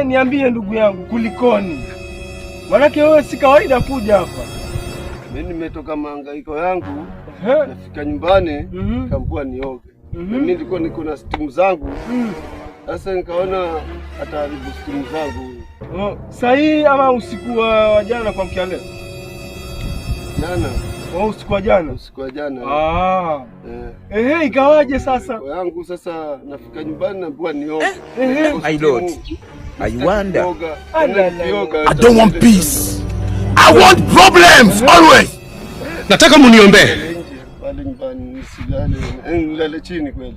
Niambie ndugu yangu, kulikoni? Manake wewe si kawaida kuja hapa. Mimi nimetoka mahangaiko yangu, nafika nyumbani kaambua nioge. Mimi nilikuwa niko na stimu zangu. Sasa nikaona ataharibu stimu zangu. Sahi ama usiku wa jana kwa mkia leo? Jana. Usiku wa jana? Usiku wa jana. Ikawaje sasa? Kwa yangu sasa nafika nyumbani naambua nioge. My lord, I wonder. I don't want peace. I want problems always. Nataka muniombee. Pale nyumbani nisilale. Nilale chini kweli.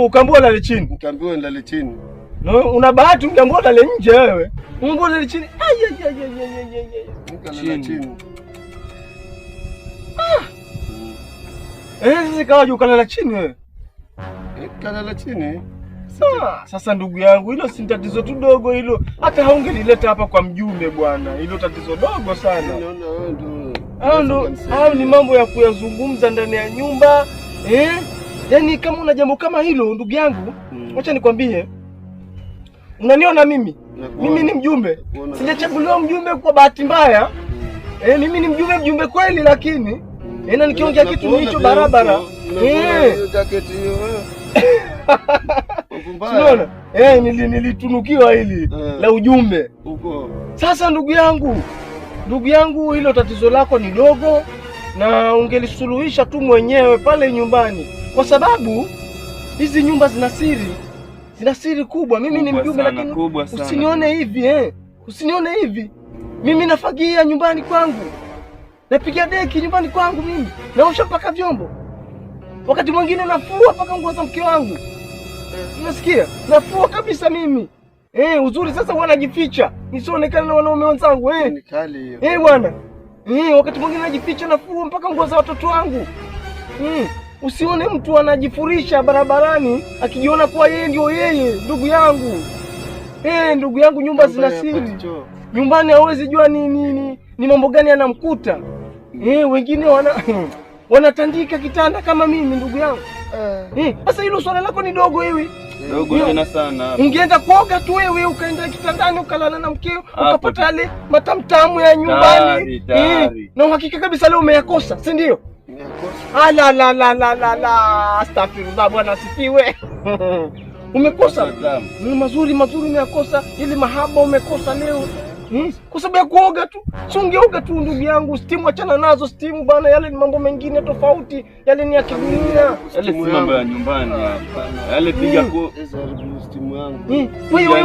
Ukaambiwa lale chini? Nikaambiwa nilale chini. No, una bahati ungeambiwa lale nje wewe. Unaambiwa lale chini. Nikalala chini. Sasa kawaje ukalala chini wewe? Nikalala chini. Sasa ndugu yangu, hilo si tatizo tu dogo hilo. Hata haungelileta hapa kwa mjumbe bwana. Hilo tatizo dogo sana. Naona wewe Hayo ni mambo ya kuyazungumza ndani ya nyumba. Yaani kama una jambo kama hilo ndugu yangu, acha nikwambie. Unaniona mimi? Mimi ni mjumbe. Sijachaguliwa mjumbe kwa bahati mbaya. Mimi ni mjumbe kweli, lakini na nikiongea kitu hicho barabara. Unaona? Nilitunukiwa hili la ujumbe. Sasa ndugu yangu, hilo tatizo lako ni dogo na ungelisuluhisha tu mwenyewe pale nyumbani, kwa sababu hizi nyumba zina siri kubwa. Mimi ni mjumbe, lakini usinione hivi usinione hivi. Mimi nafagia nyumbani kwangu, napiga deki nyumbani kwangu, mimi naosha mpaka vyombo, wakati mwingine nafua mpaka nguo za mke wangu. Unasikia? Nafua kabisa mimi. Uzuri sasa wanajificha nisionekane na wanaume wenzangu. Ni kali hiyo. Bwana. Wakati mwingine najificha, nafua mpaka nguo za watoto wangu. Usione mtu anajifurisha barabarani akijiona kuwa yeye ndio yeye, ndugu yangu. Ndugu yangu, nyumba zina siri. Nyumbani hawezi jua ni mambo gani yanamkuta. Wengine wanatandika kitanda kama mimi, ndugu yangu. Sasa hilo swala lako ni dogo hivi. Dogo tena sana. Ungeenda kuoga tu wewe, ukaenda kitandani ukalala na mkeo, ukapata yale matamtamu ya nyumbani. Na uhakika kabisa leo umeyakosa, si ndio? La. Astaghfirullah, Bwana asifiwe. Umekosa mazuri umeyakosa, ili mahaba umekosa leo. Kwa sababu ya kuoga tu. Si ungeoga tu ndugu yangu. Stimu achana nazo, stimu bana, yale ni mambo mengine tofauti. Yale ni ya kidunia. Yale si mambo ya nyumbani hapa. Yale piga kwa wewe